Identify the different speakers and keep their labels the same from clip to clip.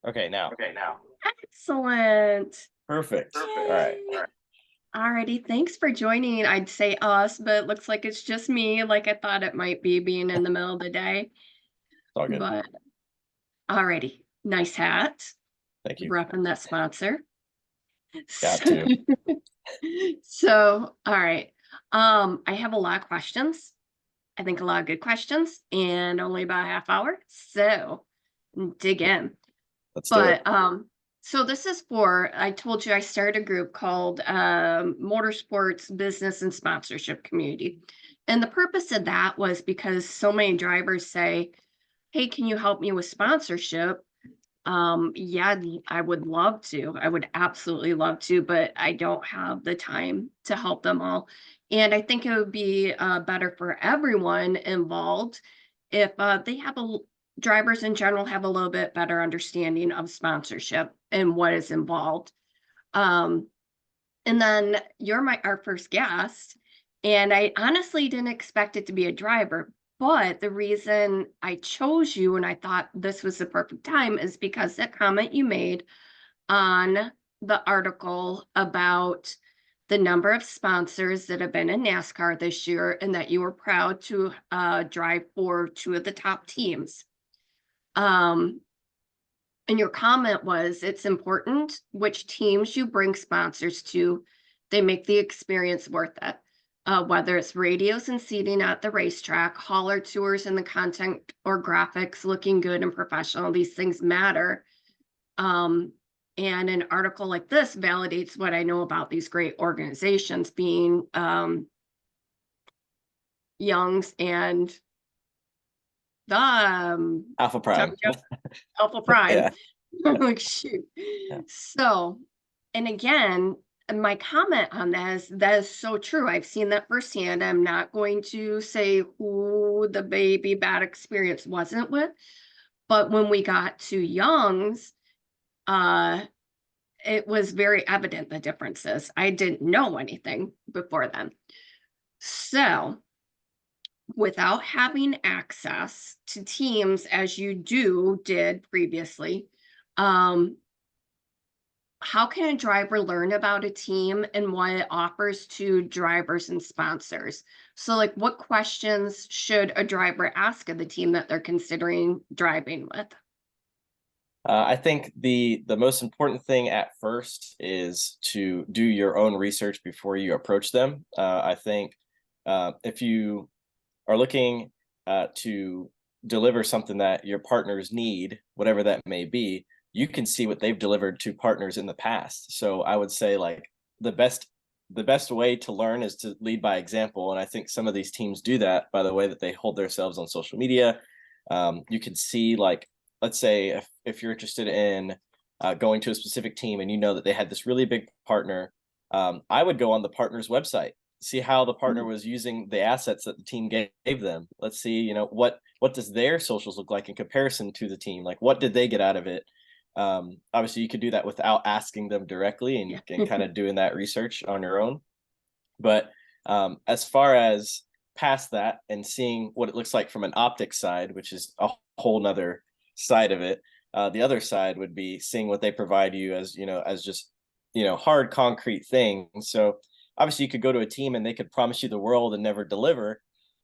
Speaker 1: Okay, now.
Speaker 2: Excellent.
Speaker 1: Perfect. All right.
Speaker 2: Yay. Alrighty, thanks for joining. I'd say us, but it looks like it's just me, like I thought it might be being in the middle of the day.
Speaker 1: It's all good.
Speaker 2: But alrighty, nice hat.
Speaker 1: Thank you.
Speaker 2: Repping that sponsor.
Speaker 1: Got
Speaker 2: So,
Speaker 1: to.
Speaker 2: all right. I have a lot of questions. I think a lot of good questions and only about a half hour. So dig in.
Speaker 1: Let's do it.
Speaker 2: But so this is for, I told you I started a group called Motorsports Business and Sponsorship Community. And the purpose of that was because so many drivers say, hey, can you help me with sponsorship? Yeah, I would love to. I would absolutely love to, but I don't have the time to help them all. And I think it would be better for everyone involved if drivers in general have a little bit better understanding of sponsorship and what is involved. Um, and then you're our first guest, and I honestly didn't expect it to be a driver. But the reason I chose you and I thought this was the perfect time is because that comment you made on the article about the number of sponsors that have been in NASCAR this year and that you were proud to drive for two of the top teams. Um, and your comment was it's important which teams you bring sponsors to, they make the experience worth it. Whether it's radios and seating at the racetrack, hauler tours and the content or graphics looking good and professional, these things matter. Um, and an article like this validates what I know about these great organizations being Young's and the
Speaker 1: Alpha Prime.
Speaker 2: Alpha Prime.
Speaker 1: Yeah. Yeah.
Speaker 2: Like, shoot.
Speaker 1: Yeah.
Speaker 2: So, and again, my comment on that is so true. I've seen that firsthand. I'm not going to say who the baby bad experience wasn't with, but when we got to Young's, uh, it was very evident the differences. I didn't know anything before then. So, without having access to teams as you did previously, um, how can a driver learn about a team and what it offers to drivers and sponsors? So, like, what questions should a driver ask of the team that they're considering driving with?
Speaker 1: I think the most important thing at first is to do your own research before you approach them. I think if you are looking to deliver something that your partners need, whatever that may be, you can see what they've delivered to partners in the past. So I would say like the best the best way to learn is to lead by example, and I think some of these teams do that by the way that they hold themselves on social media. You can see, like, let's say if you're interested in going to a specific team and you know that they had this really big partner, I would go on the partner's website, see how the partner
Speaker 2: Mhm.
Speaker 1: was using the assets that the team gave them. Let's see, what does their socials look like in comparison to the team? Like, what did they get out of it? Obviously, you could do that without asking them directly, and
Speaker 2: Yeah.
Speaker 1: you can kind of doing that research on your own. But as far as past that and seeing what it looks like from an optics side, which is a whole nother side of it, the other side would be seeing what they provide you as, as just, hard concrete things. So obviously you could go to a team and they could promise you the world and never deliver.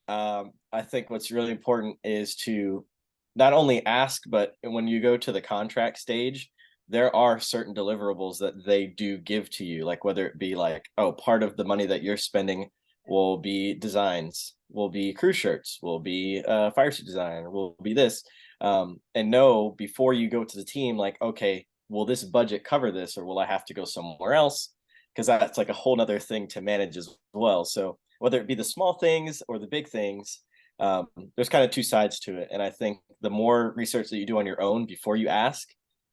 Speaker 1: I think what's really important is to not only ask, but when you go to the contract stage, there are certain deliverables that they do give to you, like whether it be like, oh, part of the money that you're spending will be designs, will be crew shirts, will be fire suit design, will be this. And know before you go to the team, like, okay, will this budget cover this, or will I have to go somewhere else? Because that's like a whole nother thing to manage as well. So whether it be the small things or the big things, there's kind of two sides to it. And I think the more research that you do on your own before you ask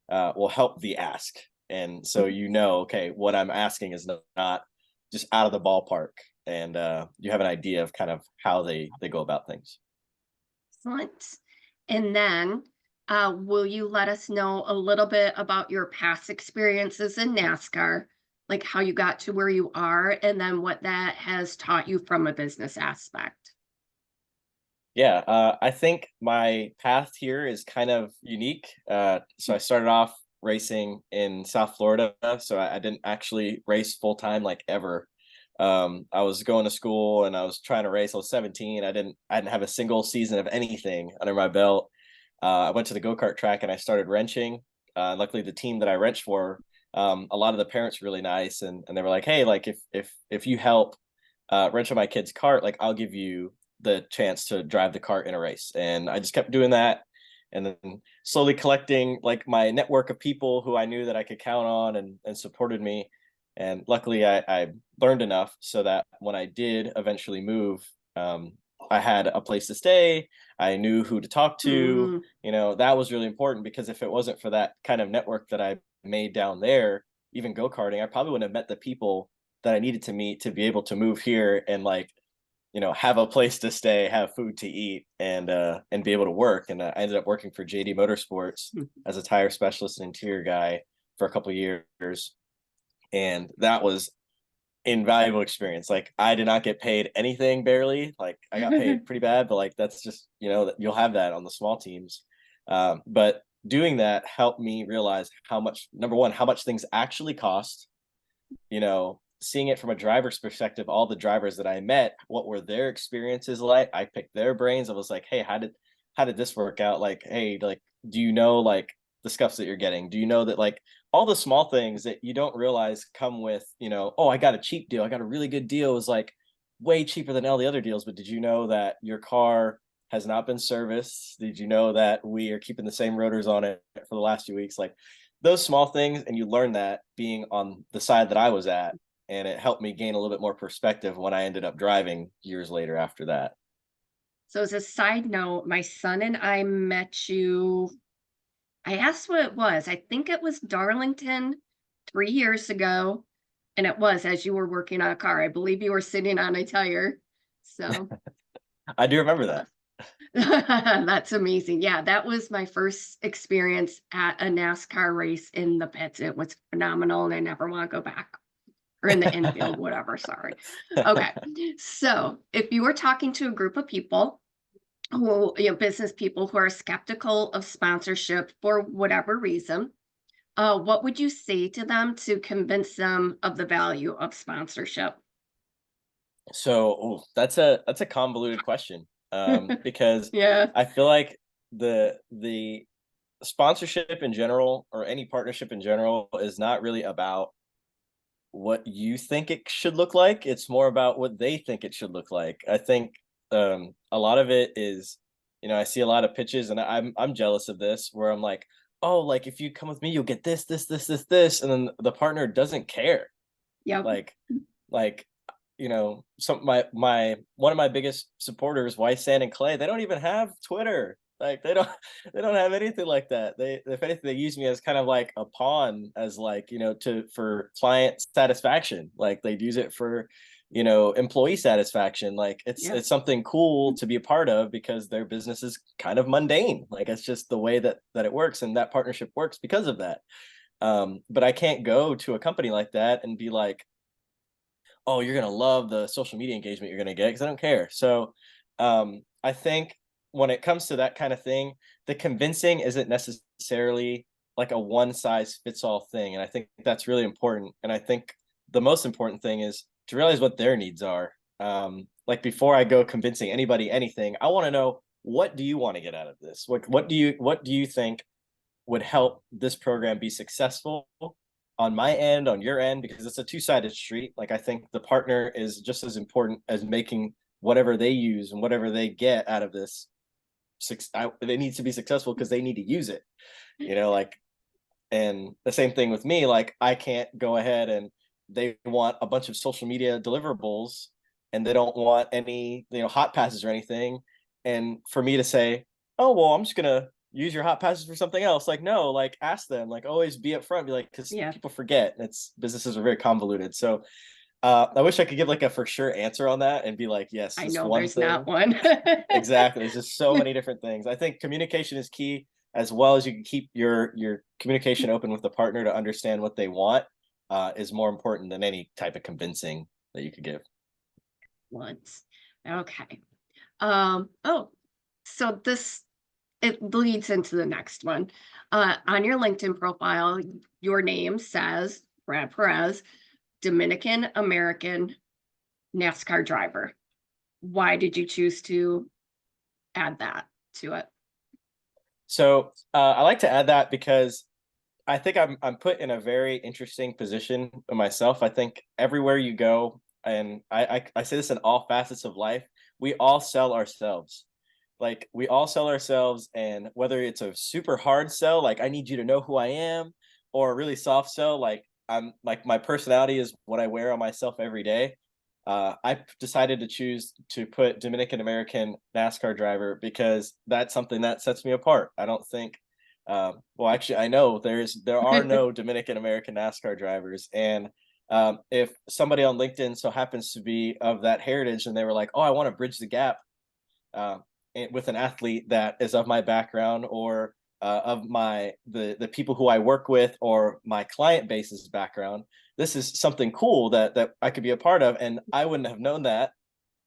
Speaker 1: will help the ask. And so, okay, what I'm asking is not just out of the ballpark. And you have an idea of kind of how they go about things.
Speaker 2: Excellent. And then, will you let us know a little bit about your past experiences in NASCAR, like how you got to where you are, and then what that has taught you from a business aspect?
Speaker 1: Yeah, I think my path here is kind of unique. So I started off racing in South Florida, so I didn't actually race full time like ever. I was going to school and I was trying to race. I was 17. I didn't have a single season of anything under my belt. I went to the go-kart track and I started wrenching. Luckily, the team that I wrenched for, a lot of the parents were really nice, and they were like, "Hey, like if you help wrench on my kid's cart, like I'll give you the chance to drive the cart in a race." And I just kept doing that, and then slowly collecting like my network of people who I knew that I could count on and supported me. And luckily, I learned enough so that when I did eventually move, I had a place to stay. I knew who to talk to.
Speaker 2: Mm,
Speaker 1: That was really important, because if it wasn't for that kind of network that I made down there, even go-karting, I probably wouldn't have met the people that I needed to meet to be able to move here and like, have a place to stay, have food to eat, and be able to work. And I ended up working for JD Motorsports
Speaker 2: mm.
Speaker 1: as a tire specialist and interior guy for a couple of years, and that was invaluable experience. Like I did not get paid anything, barely. Like I got paid pretty bad, but like that's just, that you'll have that on the small teams. But doing that helped me realize how much, number one, how much things actually cost. Seeing it from a driver's perspective, all the drivers that I met, what were their experiences like? I picked their brains. I was like, hey, how did this work out? Like, hey, like, do you know like the scuffs that you're getting? Do you know that like all the small things that you don't realize come with, oh, I got a cheap deal. I got a really good deal. It was like way cheaper than all the other deals. But did you know that your car has not been serviced? Did you know that we are keeping the same rotors on it for the last few weeks? Like those small things. And you learn that being on the side that I was at, and it helped me gain a little bit more perspective when I ended up driving years later after that.
Speaker 2: So as a side note, my son and I met you. I asked what it was. I think it was Darlington 3 years ago. And it was as you were working on a car. I believe you were sitting on a tire. So
Speaker 1: I do remember that.
Speaker 2: that's amazing. Yeah, that was my first experience at a NASCAR race in the pits. It was phenomenal, and I never want to go back. Or in the infield, whatever. Sorry. Okay. So if you were talking to a group of people who, business people who are skeptical of sponsorship for whatever reason, what would you say to them to convince them of the value of sponsorship?
Speaker 1: So that's a convoluted question, because
Speaker 2: Yeah.
Speaker 1: I feel like the sponsorship in general, or any partnership in general, is not really about what you think it should look like. It's more about what they think it should look like. I think a lot of it is, I see a lot of pitches, and I'm jealous of this, where I'm like, oh, like if you come with me, you'll get this, this, this, this, this, and then the partner doesn't care.
Speaker 2: Yep.
Speaker 1: Like, like some my one of my biggest supporters, White Sand and Clay, they don't even have Twitter. Like they don't they don't have anything like that. They, if anything, they use me as kind of like a pawn, as like, to for client satisfaction. Like they'd use it for, employee satisfaction. Like
Speaker 2: Yep.
Speaker 1: it's something cool to be a part of, because their business is kind of mundane. Like it's just the way that it works, and that partnership works because of that. But I can't go to a company like that and be like, oh, you're gonna love the social media engagement you're gonna get, because I don't care. So I think when it comes to that kind of thing, the convincing isn't necessarily like a one size fits all thing. And I think that's really important. And I think the most important thing is to realize what their needs are. Like before I go convincing anybody anything, I want to know, what do you want to get out of this? What do you think would help this program be successful on my end, on your end, because it's a two-sided street. Like I think the partner is just as important as making whatever they use and whatever they get out of this. They need to be successful because they need to use it. Like, and the same thing with me. Like I can't go ahead and they want a bunch of social media deliverables, and they don't want any, hot passes or anything. And for me to say, oh, well, I'm just gonna use your hot passes for something else. Like, no, like ask them, like always be upfront, be like, because
Speaker 2: Yeah.
Speaker 1: people forget. It's businesses are very convoluted. So I wish I could give like a for sure answer on that and be like, yes,
Speaker 2: I
Speaker 1: this
Speaker 2: know
Speaker 1: one
Speaker 2: there's not
Speaker 1: thing.
Speaker 2: one.
Speaker 1: Exactly. There's just so many different things. I think communication is key, as well as you can keep your communication open with the partner to understand what they want, is more important than any type of convincing that you could give.
Speaker 2: Once. Okay. Oh, So this it leads into the next one. On your LinkedIn profile, your name says Brad Perez, Dominican American NASCAR driver. Why did you choose to add that to it?
Speaker 1: So I like to add that because I think I'm put in a very interesting position myself. I think everywhere you go, and I say this in all facets of life, we all sell ourselves. Like we all sell ourselves, and whether it's a super hard sell, like I need you to know who I am, or a really soft sell, like I'm like my personality is what I wear on myself every day. I decided to choose to put Dominican American NASCAR driver because that's something that sets me apart. I don't think well, actually, I know there are no Dominican American NASCAR drivers, and if somebody on LinkedIn so happens to be of that heritage, and they were like, "Oh, I want to bridge the gap uh, with an athlete that is of my background or of the people who I work with or my client base's background, this is something cool that I could be a part of, and I wouldn't have known that,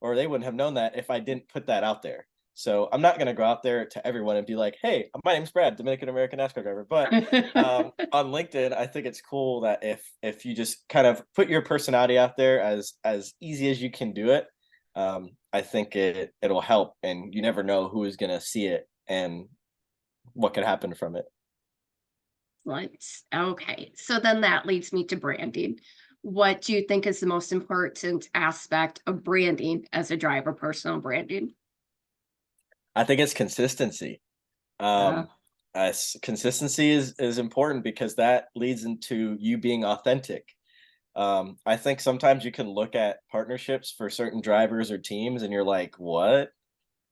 Speaker 1: or they wouldn't have known that if I didn't put that out there." So I'm not going to go out there to everyone and be like, "Hey, my name's Brad, Dominican American NASCAR driver." But on LinkedIn, I think it's cool that if you just kind of put your personality out there as easy as you can do it, I think it'll help, and you never know who is going to see it and what could happen from it.
Speaker 2: Okay. So then that leads me to branding. What do you think is the most important aspect of branding as a driver, personal branding?
Speaker 1: I think it's consistency.
Speaker 2: Uh,
Speaker 1: Um, Consistency is important because that leads into you being authentic. I think sometimes you can look at partnerships for certain drivers or teams, and you're like, "What?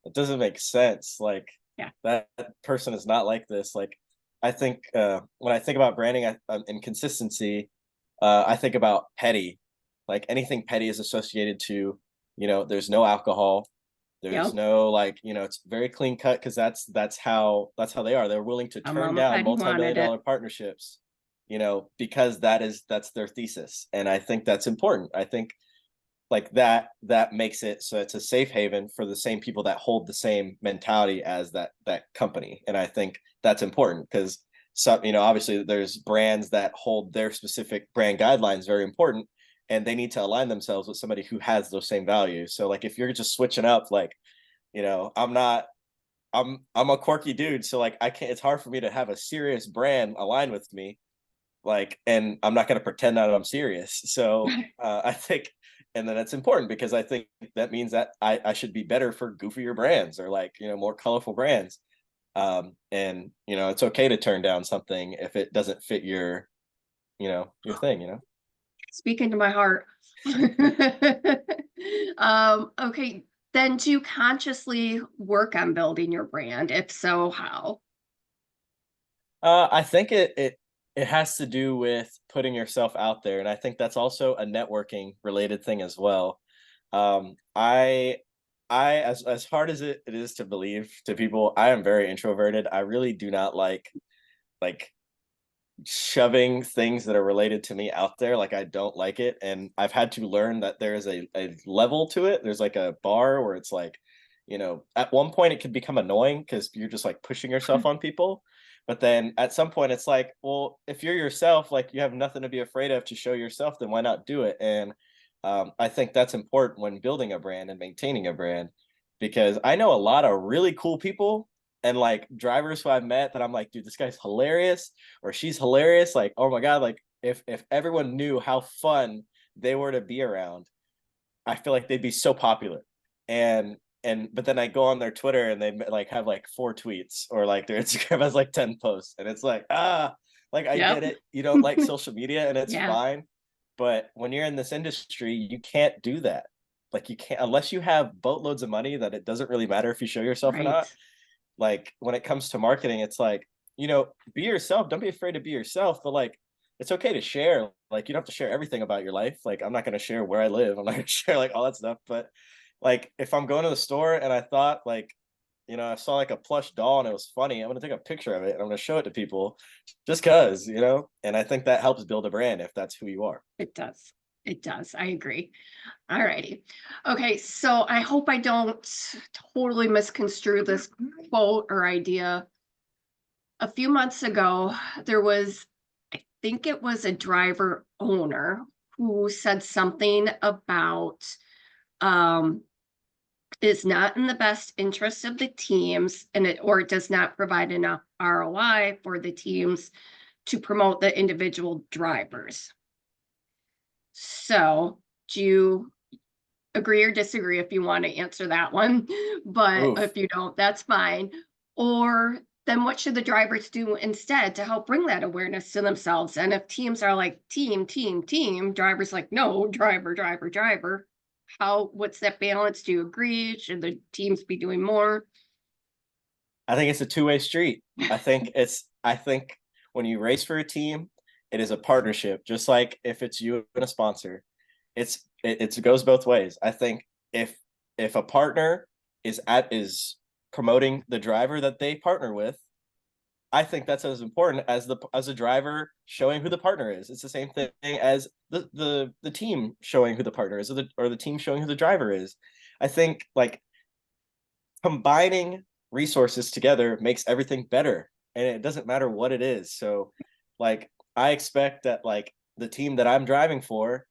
Speaker 1: It doesn't make sense. Like
Speaker 2: yeah,
Speaker 1: that person is not like this." Like I think when I think about branding and consistency, I think about petty. Like anything petty is associated to, there's no alcohol, there's
Speaker 2: yep.
Speaker 1: no like, it's very clean cut because that's how they are. They're willing to
Speaker 2: My
Speaker 1: turn
Speaker 2: mama
Speaker 1: down
Speaker 2: said he
Speaker 1: multi-million
Speaker 2: wanted it.
Speaker 1: dollar partnerships, because that's their thesis. And I think that's important. I think like that makes it so it's a safe haven for the same people that hold the same mentality as that company. And I think that's important because some, obviously there's brands that hold their specific brand guidelines very important, and they need to align themselves with somebody who has those same values. So like if you're just switching up, like, I'm not I'm a quirky dude, so like I can't, it's hard for me to have a serious brand aligned with me, like, and I'm not going to pretend that I'm serious. So I think, and then it's important because I think that means that I should be better for goofier brands or like, more colorful brands. And it's okay to turn down something if it doesn't fit your thing.
Speaker 2: Speaking to my heart. Okay. Then do you consciously work on building your brand? If so, how?
Speaker 1: I think it has to do with putting yourself out there, and I think that's also a networking related thing as well. I as hard as it is to believe to people, I am very introverted. I really do not like shoving things that are related to me out there. Like I don't like it, and I've had to learn that there is a level to it. There's like a bar where it's like, at one point it could become annoying because you're just like pushing yourself on people. But then at some point it's like, well, if you're yourself, like you have nothing to be afraid of to show yourself, then why not do it? And I think that's important when building a brand and maintaining a brand, because I know a lot of really cool people and like drivers who I've met that I'm like, dude, this guy's hilarious or she's hilarious. Like, oh my God, like if everyone knew how fun they were to be around, I feel like they'd be so popular. But then I go on their Twitter and they like have like 4 tweets, or like their Instagram has like 10 posts. And it's like, like I
Speaker 2: Yep.
Speaker 1: get it. You don't like social media and it's
Speaker 2: Yeah.
Speaker 1: fine. But when you're in this industry, you can't do that. Like you can't, unless you have boatloads of money that it doesn't really matter if you show yourself or
Speaker 2: Right.
Speaker 1: not. Like when it comes to marketing, it's like, be yourself. Don't be afraid to be yourself, but like it's okay to share. Like you don't have to share everything about your life. Like I'm not going to share where I live. I'm not going to share like all that stuff. But like if I'm going to the store and I thought like, I saw like a plush doll and it was funny, I'm going to take a picture of it and I'm going to show it to people just cuz, and I think that helps build a brand if that's who you are.
Speaker 2: It does. It does. I agree. All righty. Okay, so I hope I don't totally misconstrue this quote or idea. A few months ago, there was, I think it was a driver owner who said something about um is not in the best interest of the teams, and it does not provide enough ROI for the teams to promote the individual drivers. So, do you agree or disagree if you want to answer that one? But
Speaker 1: Oof.
Speaker 2: if you don't, that's fine. Or then what should the drivers do instead to help bring that awareness to themselves? And if teams are like team, team, team, drivers like no, driver, driver, driver. What's that balance? Do you agree? Should the teams be doing more?
Speaker 1: I think it's a two-way street. I think when you race for a team, it is a partnership. Just like if it's you and a sponsor, it goes both ways. I think if a partner is promoting the driver that they partner with, I think that's as important as a driver showing who the partner is. It's the same thing as the team showing who the partner is, or the team showing who the driver is. I think like combining resources together makes everything better, and it doesn't matter what it is. So like I expect that like the team that I'm driving for,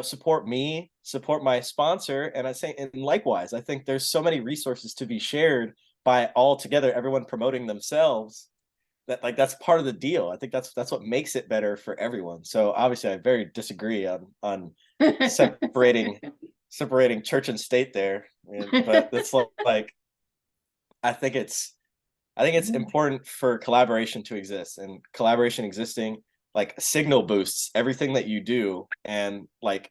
Speaker 1: support me, support my sponsor. And I say, and likewise, I think there's so many resources to be shared by all together, everyone promoting themselves, that like that's part of the deal. I think that's what makes it better for everyone. So obviously I very disagree on separating church and state there. But it's like I think it's I think it's important for collaboration to exist, and collaboration existing like signal boosts everything that you do. And like,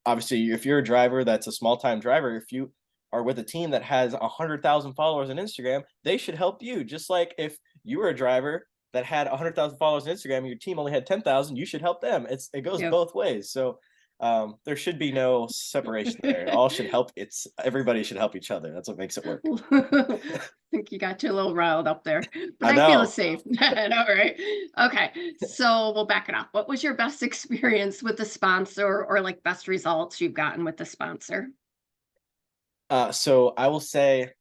Speaker 1: obviously if you're a driver that's a small time driver, if you are with a team that has 100,000 followers on Instagram, they should help you. Just like if you were a driver that had 100,000 followers on Instagram and your team only had 10,000, you should help them. It goes
Speaker 2: Yep.
Speaker 1: both ways. So there should be no separation there. It all should help. Everybody should help each other. That's what makes it work.
Speaker 2: I think you got you a little riled up there, but
Speaker 1: I
Speaker 2: I feel
Speaker 1: know.
Speaker 2: safe. All right. Okay. So we'll back it up. What was your best experience with the sponsor, or like best results you've gotten with the sponsor?
Speaker 1: So I will say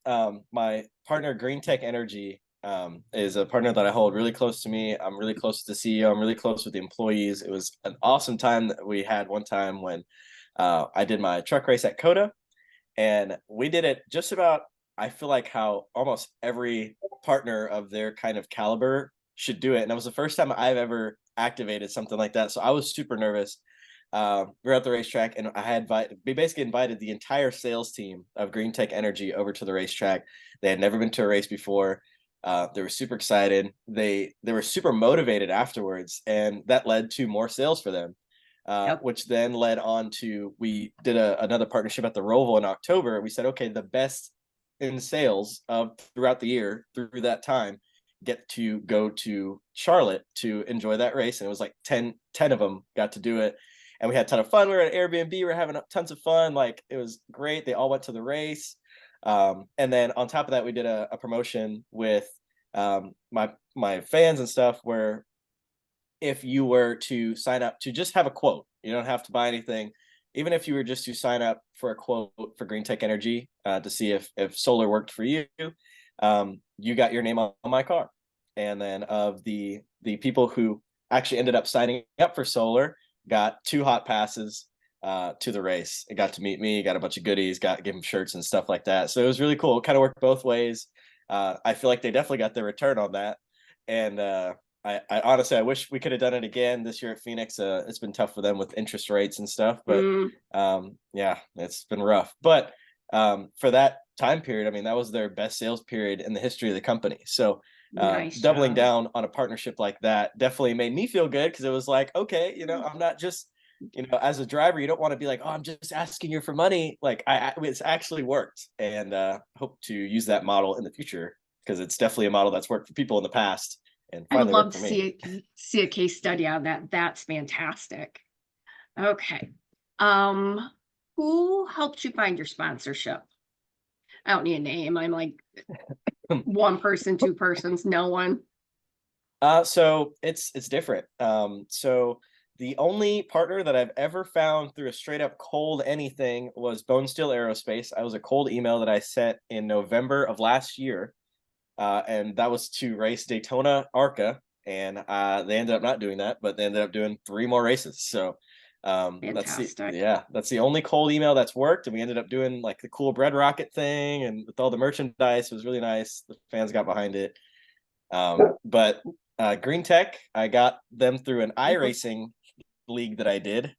Speaker 1: my partner Green Tech Energy is a partner that I hold really close to me. I'm really close to the CEO. I'm really close with the employees. It was an awesome time that we had one time when I did my truck race at Coda, and we did it just about, I feel like how almost every partner of their kind of caliber should do it. And it was the first time I've ever activated something like that. So I was super nervous. We were at the racetrack, and we basically invited the entire sales team of Green Tech Energy over to the racetrack. They had never been to a race before. They were super excited. They were super motivated afterwards, and that led to more sales for them.
Speaker 2: Yep.
Speaker 1: Which then led on to, we did another partnership at the Roval in October. We said, okay, the best in sales of throughout the year through that time get to go to Charlotte to enjoy that race. And it was like 10 of them got to do it. And we had a ton of fun. We were at Airbnb. We were having tons of fun. Like, it was great. They all went to the race. And then on top of that, we did a promotion with my fans and stuff, where if you were to sign up to just have a quote, you don't have to buy anything. Even if you were just to sign up for a quote for Green Tech Energy to see if solar worked for you, you got your name on my car. And then of the people who actually ended up signing up for solar, got 2 hot passes to the race. It got to meet me, got a bunch of goodies, give them shirts and stuff like that. So it was really cool. It kind of worked both ways. I feel like they definitely got their return on that. And I honestly, I wish we could have done it again this year at Phoenix. It's been tough for them with interest rates and stuff, but
Speaker 2: Mm,
Speaker 1: yeah, it's been rough. But for that time period, I mean, that was their best sales period in the history of the company. So
Speaker 2: nice
Speaker 1: doubling
Speaker 2: job.
Speaker 1: down on a partnership like that definitely made me feel good, because it was like, okay, I'm not just, as a driver, you don't want to be like, oh, I'm just asking you for money. Like, it's actually worked, and hope to use that model in the future, because it's definitely a model that's worked for people in the past and
Speaker 2: I would
Speaker 1: finally
Speaker 2: love
Speaker 1: worked
Speaker 2: to
Speaker 1: for me.
Speaker 2: see a case study on that. That's fantastic. Okay. Um, who helped you find your sponsorship? I don't need a name. I'm like one person, two persons, no one.
Speaker 1: So it's different. So The only partner that I've ever found through a straight up cold anything was Bone Steel Aerospace. I was a cold email that I sent in November of last year, and that was to race Daytona ARCA, and they ended up not doing that, but they ended up doing 3 more races. So
Speaker 2: Fantastic.
Speaker 1: that's the only cold email that's worked, and we ended up doing like the cool bread rocket thing, and with all the merchandise, it was really nice. The fans got behind it. But Green Tech, I got them through an iRacing league that I did,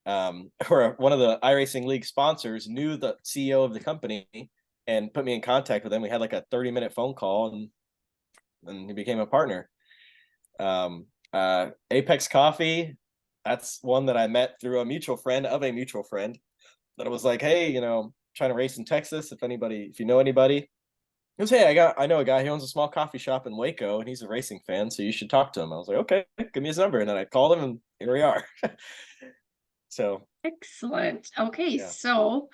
Speaker 1: or one of the iRacing league sponsors knew the CEO of the company and put me in contact with him. We had like a 30-minute phone call, and he became a partner. Apex Coffee, that's one that I met through a mutual friend of a mutual friend that was like, hey, trying to race in Texas. If you know anybody. He goes, hey, I know a guy. He owns a small coffee shop in Waco, and he's a racing fan, so you should talk to him. I was like, okay, give me his number, and then I called him, and here we are. So
Speaker 2: Excellent. Okay,
Speaker 1: yeah.
Speaker 2: so,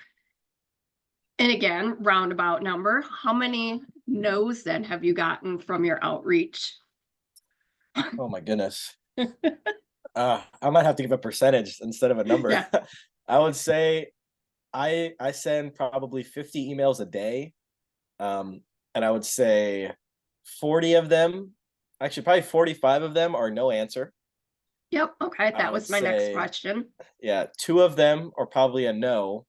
Speaker 2: and again, roundabout number, how many no's then have you gotten from your outreach?
Speaker 1: Oh my goodness. I might have to give a percentage instead of a number.
Speaker 2: Yeah.
Speaker 1: I would say I send probably 50 emails a day. And I would say 40 of them, actually probably 45 of them are no answer.
Speaker 2: Yep. Okay.
Speaker 1: I
Speaker 2: That
Speaker 1: would
Speaker 2: was my next
Speaker 1: say,
Speaker 2: question.
Speaker 1: yeah, 2 of them are probably a no.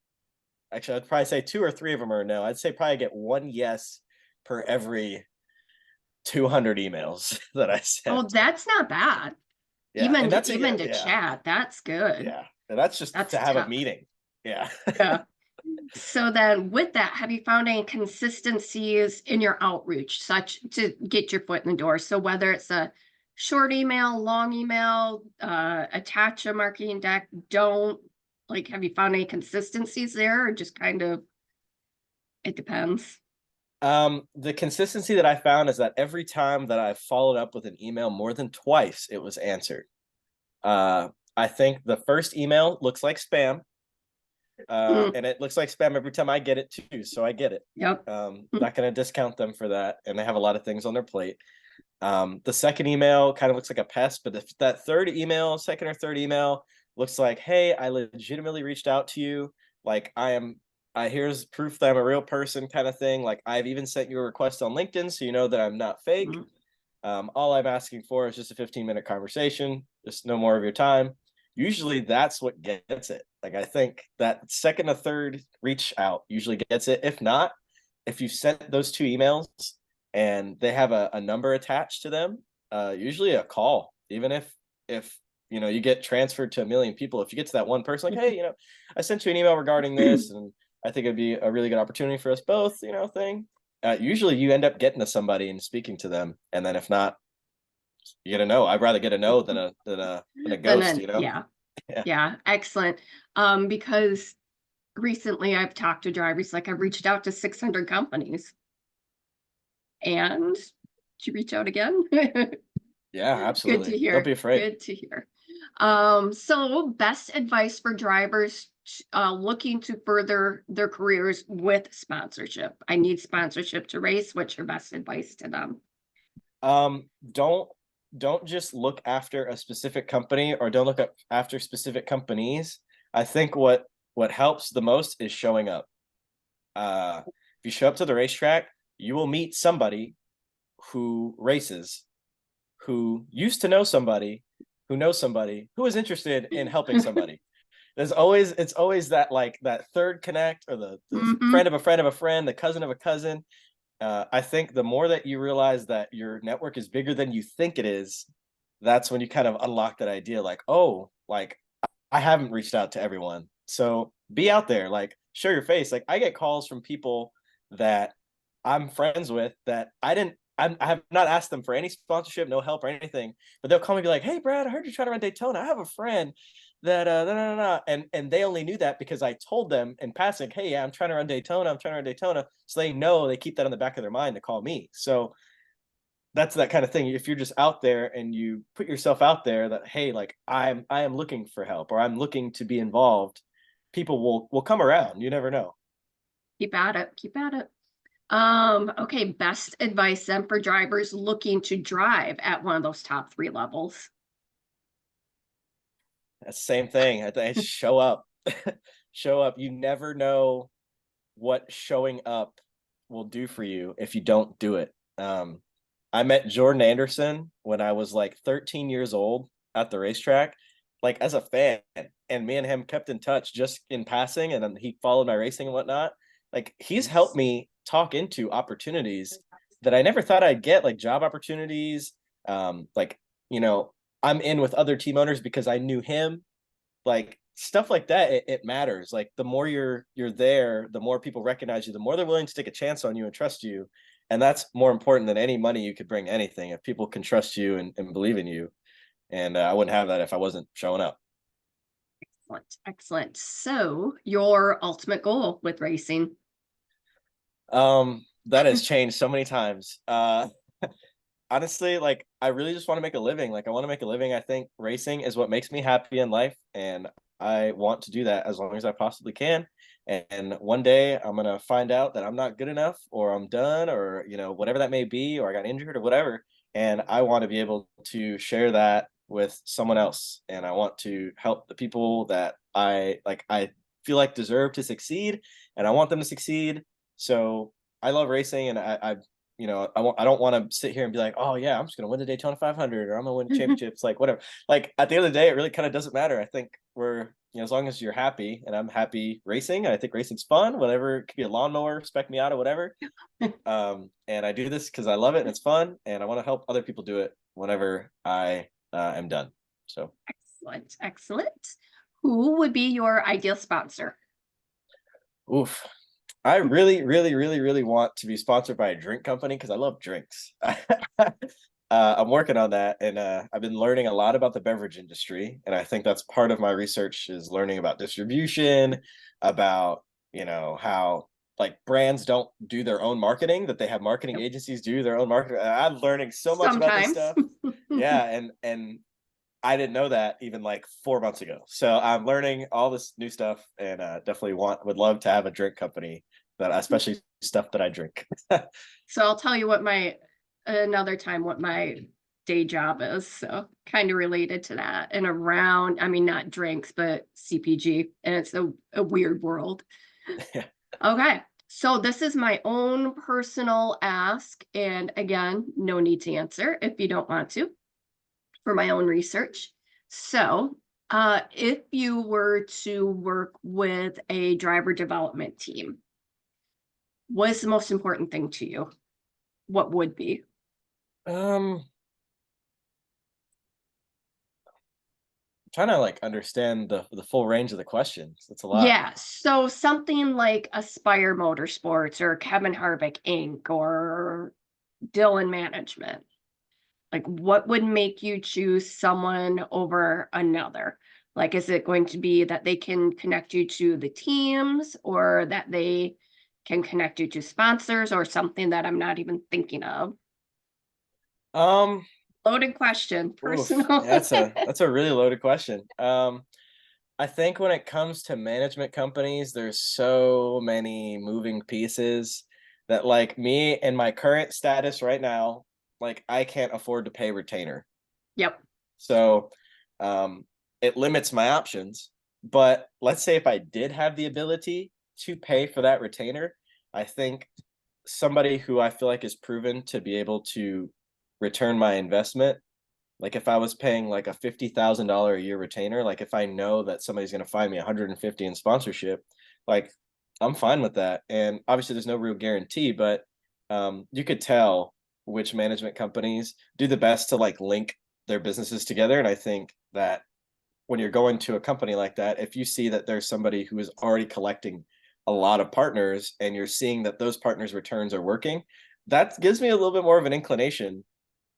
Speaker 1: Actually, I'd probably say 2 or 3 of them are a no. I'd say probably get 1 yes per every 200 emails that I
Speaker 2: Oh,
Speaker 1: send.
Speaker 2: that's not bad.
Speaker 1: Yeah, and that's
Speaker 2: Even to
Speaker 1: yeah,
Speaker 2: chat, that's good.
Speaker 1: yeah, and that's just to
Speaker 2: That's
Speaker 1: have a
Speaker 2: tough.
Speaker 1: meeting. Yeah.
Speaker 2: Yeah. So then with that, have you found any consistencies in your outreach, such to get your foot in the door? So whether it's a short email, long email, attach a marketing deck, don't, like, have you found any consistencies there, or just kind of, it depends?
Speaker 1: The consistency that I found is that every time that I followed up with an email more than twice, it was answered. I think the first email looks like spam,
Speaker 2: Mm,
Speaker 1: and it looks like spam every time I get it too, so I get it.
Speaker 2: yep. Mm,
Speaker 1: Not going to discount them for that, and they have a lot of things on their plate. The second email kind of looks like a pest, but if that second or third email looks like, hey, I legitimately reached out to you, like here's proof that I'm a real person kind of thing. Like I've even sent you a request on LinkedIn, so you know that I'm not fake.
Speaker 2: mm,
Speaker 1: All I'm asking for is just a 15-minute conversation, just no more of your time. Usually that's what gets it. Like I think that second or third reach out usually gets it. If not, if you sent those 2 emails and they have a number attached to them, usually a call, even if you get transferred to a million people, if you get to that one person like, hey, I sent you an email regarding this, and I think it'd be a really good opportunity for us both, thing. Usually you end up getting to somebody and speaking to them, and then if not, you get a no. I'd rather get a no than a ghost,
Speaker 2: then, yeah,
Speaker 1: Yeah.
Speaker 2: yeah, excellent. Because recently I've talked to drivers, like I've reached out to 600 companies. And did you reach out again?
Speaker 1: Yeah,
Speaker 2: Good to
Speaker 1: absolutely. Don't
Speaker 2: hear.
Speaker 1: be afraid.
Speaker 2: Good to hear. So best advice for drivers looking to further their careers with sponsorship. I need sponsorship to race. What's your best advice to them?
Speaker 1: Don't just look after a specific company, or don't look up after specific companies. I think what helps the most is showing up. If you show up to the racetrack, you will meet somebody who races, who used to know somebody, who knows somebody, who is interested in helping somebody. It's always that, like, that third connect, or the
Speaker 2: Hmm.
Speaker 1: friend of a friend of a friend, the cousin of a cousin. I think the more that you realize that your network is bigger than you think it is, that's when you kind of unlock that idea, like, oh, like I haven't reached out to everyone. So be out there, like show your face. Like I get calls from people that I'm friends with that I have not asked them for any sponsorship, no help or anything, but they'll call me and be like, hey Brad, I heard you're trying to run Daytona. I have a friend that and they only knew that because I told them in passing, hey, yeah, I'm trying to run Daytona. I'm trying to run Daytona. So they know, they keep that on the back of their mind to call me. So that's that kind of thing. If you're just out there and you put yourself out there that, hey, like I am looking for help, or I'm looking to be involved, people will come around. You never know.
Speaker 2: Keep at it. Keep at it. Okay, best advice then for drivers looking to drive at one of those top 3 levels.
Speaker 1: Same thing. I show up. Show up. You never know what showing up will do for you if you don't do it. I met Jordan Anderson when I was like 13 years old at the racetrack, like as a fan, and me and him kept in touch just in passing, and then he followed my racing and whatnot. Like he's helped me talk into opportunities that I never thought I'd get, like job opportunities. Like, you know, I'm in with other team owners because I knew him, like stuff like that. It matters. Like the more you're there, the more people recognize you, the more they're willing to take a chance on you and trust you, and that's more important than any money you could bring. Anything, if people can trust you and believe in you, and I wouldn't have that if I wasn't showing up.
Speaker 2: Excellent, excellent. So your ultimate goal with racing?
Speaker 1: That has changed so many times. Honestly, like I really just want to make a living. Like I want to make a living. I think racing is what makes me happy in life, and I want to do that as long as I possibly can. And one day I'm gonna find out that I'm not good enough, or I'm done, or whatever that may be, or I got injured or whatever. And I want to be able to share that with someone else, and I want to help the people that I feel like deserve to succeed, and I want them to succeed. So I love racing, and I don't want to sit here and be like, oh yeah, I'm just gonna win the Daytona 500, or I'm gonna win championships, like whatever. Like at the end of the day, it really kind of doesn't matter. I think as long as you're happy, and I'm happy racing, and I think racing's fun. Whatever, it could be a lawnmower, spec me out, or whatever. And I do this because I love it and it's fun, and I want to help other people do it whenever I am done. So
Speaker 2: Excellent, excellent. Who would be your ideal sponsor?
Speaker 1: oof. I really, really, really, really want to be sponsored by a drink company because I love drinks. I'm working on that, and I've been learning a lot about the beverage industry, and I think that's part of my research is learning about distribution, about how like brands don't do their own marketing, that they have marketing
Speaker 2: Yep.
Speaker 1: agencies do their own marketing. I'm learning so much about this
Speaker 2: Sometimes.
Speaker 1: stuff. Yeah, and I didn't know that even like 4 months ago. So I'm learning all this new stuff, and definitely would love to have a drink company that, especially stuff that I drink.
Speaker 2: So I'll tell you what another time what my day job is. So kind of related to that and around, I mean, not drinks, but CPG. And it's a weird world.
Speaker 1: Yeah.
Speaker 2: Okay. So this is my own personal ask. And again, no need to answer if you don't want to, for my own research. So if you were to work with a driver development team, what is the most important thing to you? What would be?
Speaker 1: Um, trying to like understand the full range of the questions. That's a lot.
Speaker 2: Yeah, so something like Aspire Motorsports or Kevin Harvick Inc. or Dylan Management. Like, what would make you choose someone over another? Like, is it going to be that they can connect you to the teams, or that they can connect you to sponsors, or something that I'm not even thinking of?
Speaker 1: Um,
Speaker 2: Loaded question,
Speaker 1: oof,
Speaker 2: personal.
Speaker 1: yeah, that's a really loaded question. I think when it comes to management companies, there's so many moving pieces that, like me in my current status right now, like I can't afford to pay retainer.
Speaker 2: Yep.
Speaker 1: So um, it limits my options. But let's say if I did have the ability to pay for that retainer, I think somebody who I feel like is proven to be able to return my investment, like if I was paying like a $50,000 a year retainer, like if I know that somebody's going to find me 150 in sponsorship, like I'm fine with that. And obviously there's no real guarantee, but you could tell which management companies do the best to like link their businesses together. And I think that when you're going to a company like that, if you see that there's somebody who is already collecting a lot of partners, and you're seeing that those partners' returns are working, that gives me a little bit more of an inclination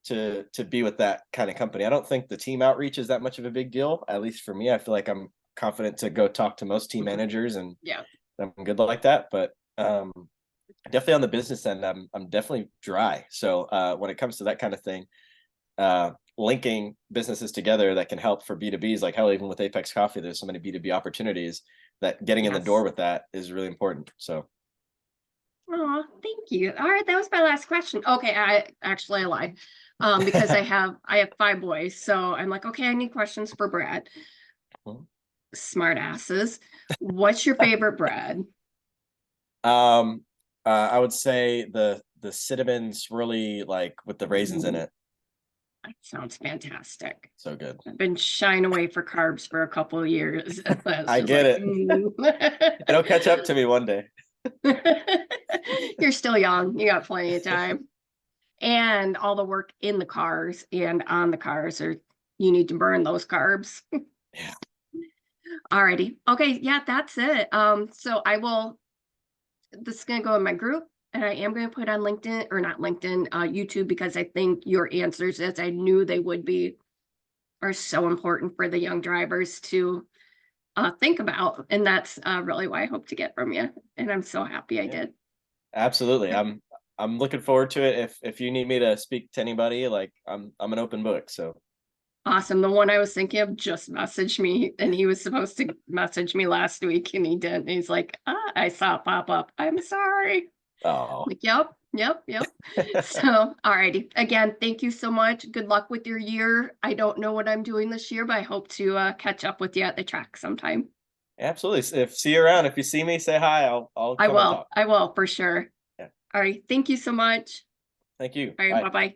Speaker 1: to be with that kind of company. I don't think the team outreach is that much of a big deal. At least for me, I feel like I'm confident to go talk to most team managers, and
Speaker 2: Yeah.
Speaker 1: I'm good like that. But definitely on the business end, I'm definitely dry. So when it comes to that kind of thing, linking businesses together that can help for B2Bs, like hell, even with Apex Coffee, there's so many B2B opportunities that getting in the door
Speaker 2: Yes.
Speaker 1: with that is really important. So
Speaker 2: Oh, thank you. All right, that was my last question. Okay, I lied. Because I have 5 boys, so I'm like, okay, I need questions for Brad. smart asses. What's your favorite bread?
Speaker 1: I would say the cinnamon swirly, like with the raisins in
Speaker 2: Ooh,
Speaker 1: it.
Speaker 2: that sounds fantastic.
Speaker 1: So good.
Speaker 2: I've been shying away for carbs for a couple of years. It's
Speaker 1: I
Speaker 2: just
Speaker 1: get
Speaker 2: like,
Speaker 1: it. It'll catch up to me one day.
Speaker 2: You're still young. You got plenty of time. And all the work in the cars and on the cars are you need to burn those carbs.
Speaker 1: Yeah.
Speaker 2: Alrighty. Okay, yeah, that's it. So I will this is gonna go in my group and I am gonna put on LinkedIn or not LinkedIn, YouTube because I think your answers, as I knew they would be, are so important for the young drivers to think about. And that's really what I hope to get from you. And I'm so happy I
Speaker 1: Yeah.
Speaker 2: did.
Speaker 1: Absolutely. I'm looking forward to it. If you need me to speak to anybody, like I'm an open book. So
Speaker 2: Awesome. The one I was thinking of just messaged me and he was supposed to message me last week and he didn't. He's like, I saw it pop up. I'm sorry.
Speaker 1: oh.
Speaker 2: Like, yep. So, all righty. Again, thank you so much. Good luck with your year. I don't know what I'm doing this year, but I hope to catch up with you at the track sometime.
Speaker 1: Absolutely. If see you around, if you see me, say hi. I'll
Speaker 2: I
Speaker 1: come and
Speaker 2: will.
Speaker 1: talk.
Speaker 2: I will for sure.
Speaker 1: Yeah.
Speaker 2: All right. Thank you so much.
Speaker 1: Thank you.
Speaker 2: All right.
Speaker 1: Bye.
Speaker 2: Bye bye.